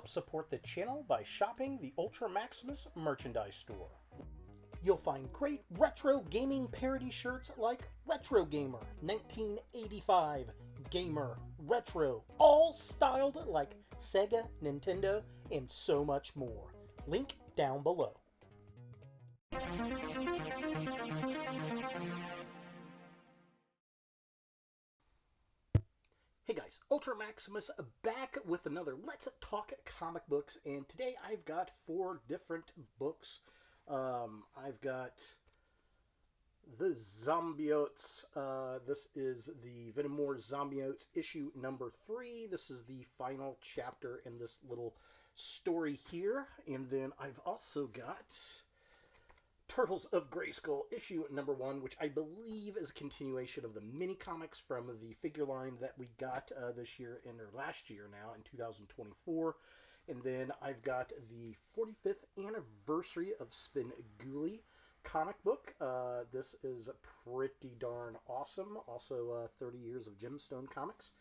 Help support the channel by shopping the Ultra Maximus merchandise store. You'll find great retro gaming parody shirts like Retro Gamer 1985, Gamer, Retro, all styled like Sega, Nintendo, and so much more. Link down below. Hey guys, Ultra Maximus back with another Let's Talk Comic Books, and today I've got 4 different books. I've got the Zombiotes. This is the Venom Zombiotes issue number 3. This is the final chapter in this little story here. And then I've also got Turtles of Grayskull issue number 1, which I believe is a continuation of the mini comics from the figure line that we got this year or last year now in 2024. And then I've got the 45th anniversary of Svengoolie comic book. This is pretty darn awesome. Also 30 years of Gemstone comics.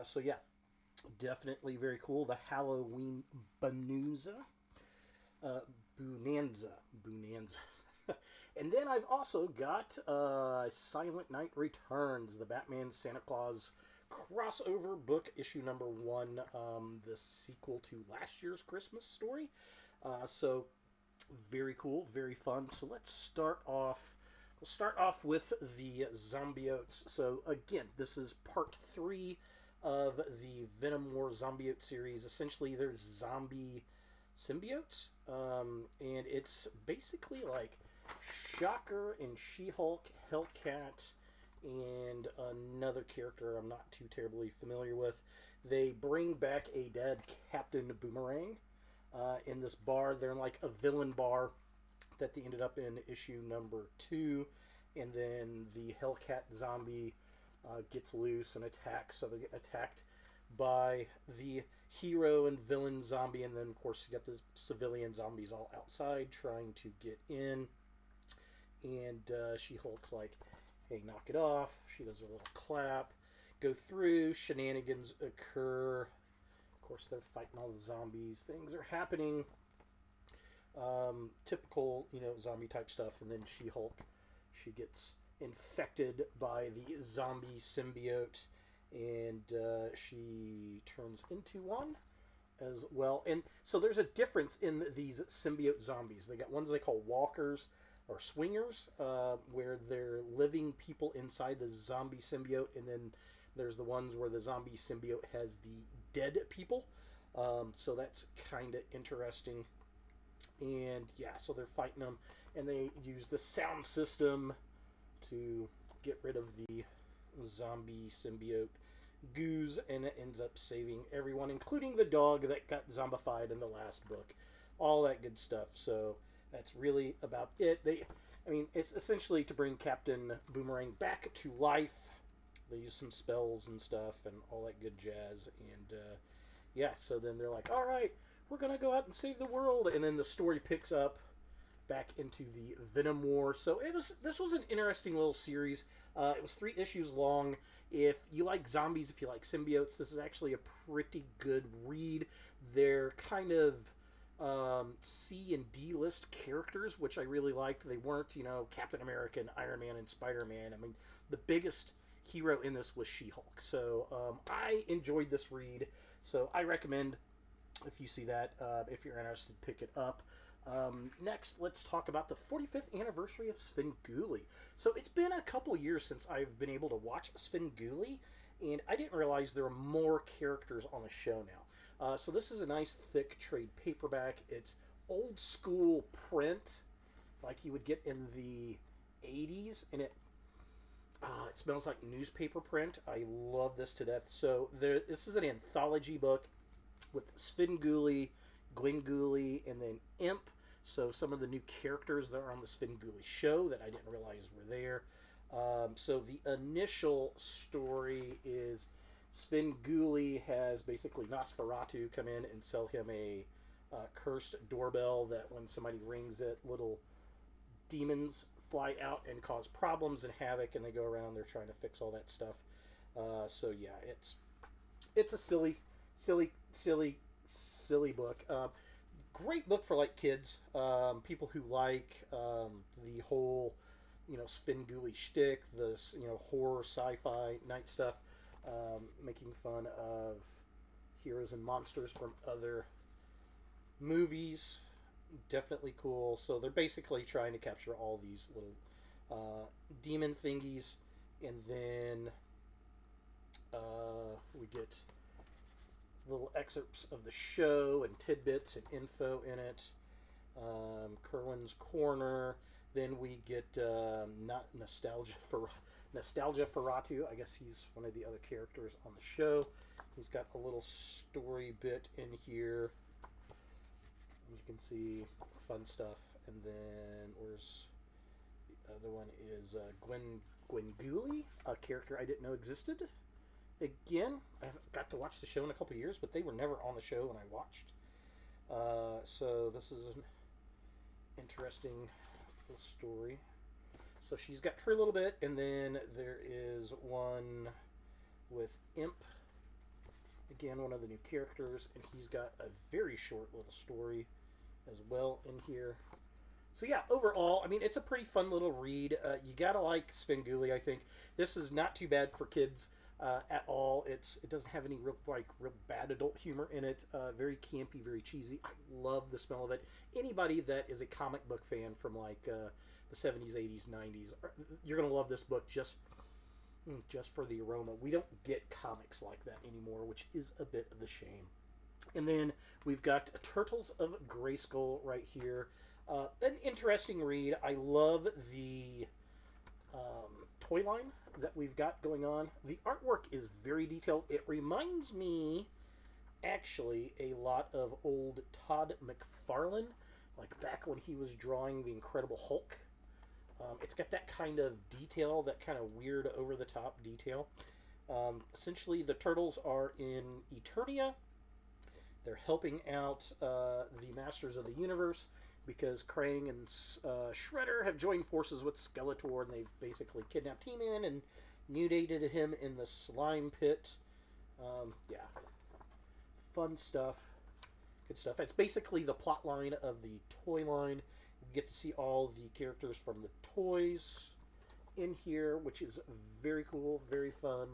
So yeah, definitely very cool. The Halloween Boo-Nanza. Boo-Nanza. And then I've also got Silent Night Returns, the Batman Santa Claus crossover book, issue number 1, the sequel to last year's Christmas story. So very cool, very fun. So let's start off. We'll start off with the Zombiotes. So again, this is part 3 of the Venom Zombiote series. Essentially, there's zombie symbiotes, and it's basically like Shocker and She-Hulk, Hellcat, and another character I'm not too terribly familiar with. They bring back a dead Captain Boomerang in this bar. They're in like a villain bar that they ended up in issue number 2, and then the Hellcat zombie gets loose and attacks, so they get attacked by the hero and villain zombie, and then of course you got the civilian zombies all outside trying to get in, and She-Hulk's like, hey, knock it off. She does a little clap. Go through. Shenanigans occur. Of course, they're fighting all the zombies. Things are happening. Typical, zombie type stuff. And then She-Hulk, she gets infected by the zombie symbiote, and she turns into one as well. And so there's a difference in these symbiote zombies. They got ones they call walkers or swingers, where they're living people inside the zombie symbiote, and then there's the ones where the zombie symbiote has the dead people. So that's kind of interesting. And yeah, so they're fighting them, and they use the sound system to get rid of the zombie symbiote goos, and it ends up saving everyone, including the dog that got zombified in the last book. All that good stuff. So that's really about it. It's essentially to bring Captain Boomerang back to life. They use some spells and stuff and all that good jazz. And yeah, so then they're like, all right, we're going to go out and save the world. And then the story picks up back into the Venom War. So this was an interesting little series. It was 3 issues long. If you like zombies, if you like symbiotes, this is actually a pretty good read. They're kind of C and D list characters, which I really liked. They weren't, Captain America and Iron Man and Spider-Man. The biggest hero in this was She-Hulk. So I enjoyed this read. So I recommend, if you see that, if you're interested, pick it up. Next, let's talk about the 45th anniversary of Svengoolie. So it's been a couple years since I've been able to watch Svengoolie, and I didn't realize there were more characters on the show now. So this is a nice thick trade paperback. It's old school print, like you would get in the 80s, and it smells like newspaper print. I love this to death. So this is an anthology book with Svengoolie, Glengoolie, and then Imp. So some of the new characters that are on the Svengoolie show that I didn't realize were there. So the initial story is Svengoolie has basically Nosferatu come in and sell him a cursed doorbell that when somebody rings it, little demons fly out and cause problems and havoc, and they go around, they're trying to fix all that stuff. So yeah, it's a silly silly book. Great book for like kids, people who like the whole, Svengoolie shtick, this horror, sci-fi, night stuff, making fun of heroes and monsters from other movies. Definitely cool. So they're basically trying to capture all these little demon thingies, and then we get little excerpts of the show and tidbits and info in it. Kerwin's Corner. Then we get not Nostalgia Ferratu. I guess he's one of the other characters on the show. He's got a little story bit in here. You can see fun stuff. And then where's the other one is Gwengoolie, a character I didn't know existed. Again, I haven't got to watch the show in a couple years, but they were never on the show when I watched. So this is an interesting little story. So she's got her little bit, and then there is one with Imp. Again, one of the new characters, and he's got a very short little story as well in here. So yeah, overall, I mean, it's a pretty fun little read. You gotta like Svengoolie, I think. This is not too bad for kids at all. It doesn't have any real bad adult humor in it. Very campy, very cheesy. I love the smell of it. Anybody that is a comic book fan from like the 70s, 80s, 90s, you're gonna love this book just for the aroma. We don't get comics like that anymore, which is a bit of a shame. And then we've got Turtles of Grayskull right here. An interesting read. I love the toy line that we've got going on. The artwork is very detailed. It reminds me, actually, a lot of old Todd McFarlane, like back when he was drawing The Incredible Hulk. It's got that kind of detail, that kind of weird, over-the-top detail. Essentially, the Turtles are in Eternia. They're helping out the Masters of the Universe because Krang and Shredder have joined forces with Skeletor, and they've basically kidnapped He-Man and mutated him in the slime pit. Yeah. Fun stuff. Good stuff. It's basically the plot line of the toy line. We get to see all the characters from the toys in here, which is very cool, very fun.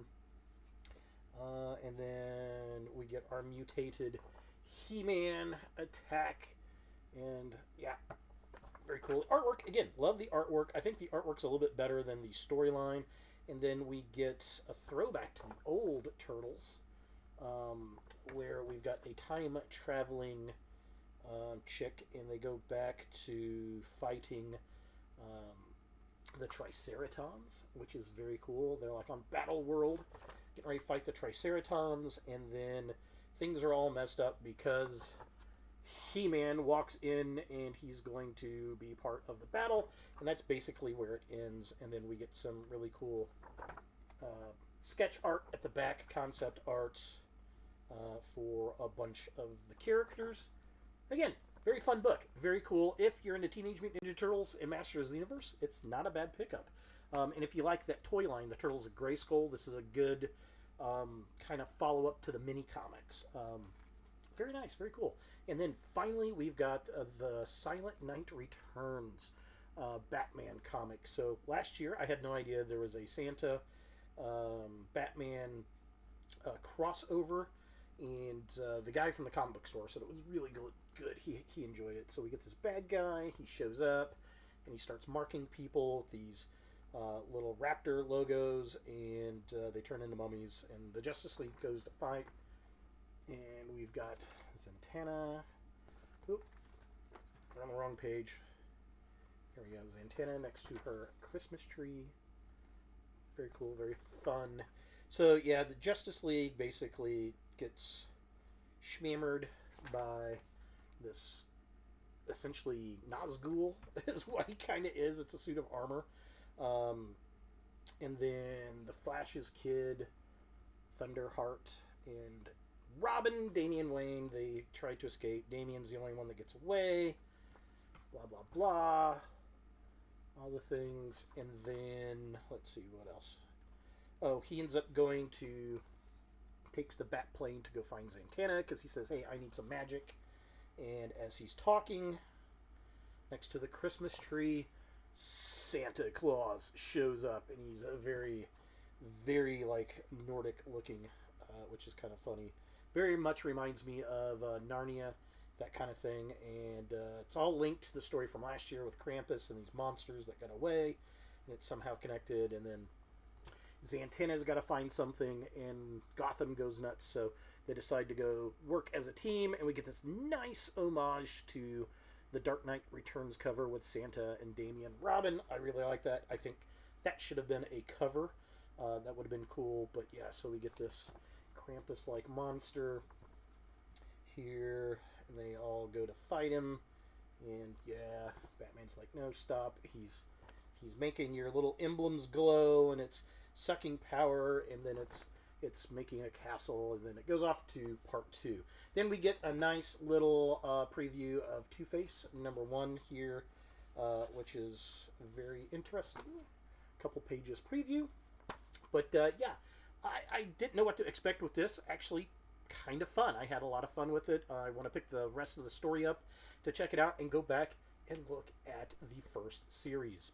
And then we get our mutated He-Man attack. And yeah, very cool. Artwork, again, love the artwork. I think the artwork's a little bit better than the storyline. And then we get a throwback to the old Turtles, where we've got a time-traveling chick, and they go back to fighting the Triceratons, which is very cool. They're like on Battle World, getting ready to fight the Triceratons, and then things are all messed up because He-Man walks in and he's going to be part of the battle, and that's basically where it ends. And then we get some really cool sketch art at the back, concept art for a bunch of the characters. Again, very fun book, very cool. If you're into Teenage Mutant Ninja Turtles and Masters of the Universe, it's not a bad pickup. And if you like that toy line, the Turtles of Grayskull, this is a good kind of follow-up to the mini comics. Very nice, very cool. And then finally, we've got the Silent Night Returns Batman comic. So last year, I had no idea there was a Santa Batman crossover, and the guy from the comic book store said it was really good. He enjoyed it. So we get this bad guy. He shows up, and he starts marking people with these little raptor logos, and they turn into mummies, and the Justice League goes to fight. And we've got Zatanna. Oop, we're on the wrong page. Here we go. Zatanna next to her Christmas tree. Very cool, very fun. So yeah, the Justice League basically gets schmammered by this essentially Nazgul is what he kind of is. It's a suit of armor. And then the Flash's kid, Thunderheart, and Robin, Damian Wayne, they try to escape. Damian's the only one that gets away. Blah, blah, blah. All the things. And then, let's see, what else? Oh, he ends up going to takes the bat plane to go find Zatanna because he says, hey, I need some magic. And as he's talking, next to the Christmas tree, Santa Claus shows up, and he's a very, very like Nordic looking, which is kind of funny. Very much reminds me of Narnia, that kind of thing. And it's all linked to the story from last year with Krampus and these monsters that got away, and it's somehow connected. And then Zatanna's got to find something, and Gotham goes nuts, so they decide to go work as a team, and we get this nice homage to the Dark Knight Returns cover with Santa and Damian Robin. I really like that. I think that should have been a cover. That would have been cool, but yeah, so we get this Krampus-like monster here, and they all go to fight him, and yeah, Batman's like, no, stop. He's making your little emblems glow, and it's sucking power, and then it's making a castle, and then it goes off to part 2. Then we get a nice little preview of Two-Face #1 here, which is very interesting. Couple pages preview. But yeah, I didn't know what to expect with this. Actually, kind of fun. I had a lot of fun with it. I want to pick the rest of the story up to check it out and go back and look at the first series.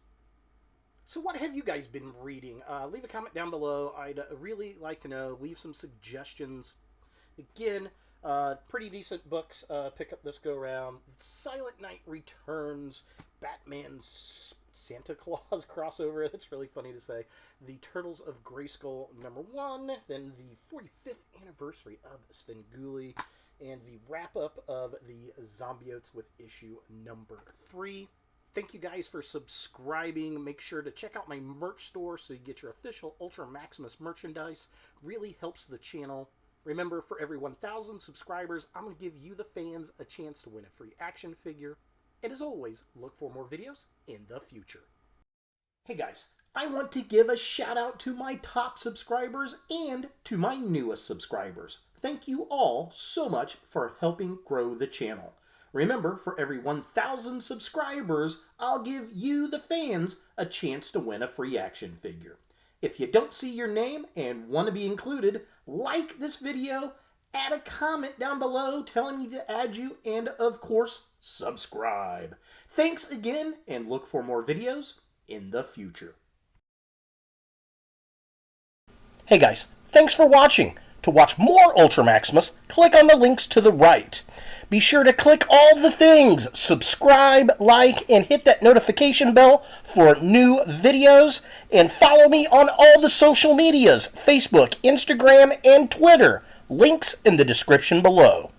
So what have you guys been reading? Leave a comment down below. I'd really like to know. Leave some suggestions. Again, pretty decent books. Pick up this go-around. Silent Night Returns. Batman's Santa Claus crossover. That's really funny to say. The Turtles of Grayskull #1. Then the 45th anniversary of Svengoolie. And the wrap-up of the Zombiotes with issue #3. Thank you guys for subscribing. Make sure to check out my merch store so you get your official Ultra Maximus merchandise. Really helps the channel. Remember, for every 1,000 subscribers, I'm going to give you, the fans, a chance to win a free action figure. And as always, look for more videos in the future. Hey guys, I want to give a shout out to my top subscribers and to my newest subscribers. Thank you all so much for helping grow the channel. Remember, for every 1,000 subscribers, I'll give you, the fans, a chance to win a free action figure. If you don't see your name and want to be included, like this video, add a comment down below telling me to add you, and of course, subscribe. Thanks again, and look for more videos in the future. Hey guys, thanks for watching. To watch more Ultra Maximus, click on the links to the right. Be sure to click all the things, subscribe, like, and hit that notification bell for new videos. And follow me on all the social medias, Facebook, Instagram, and Twitter. Links in the description below.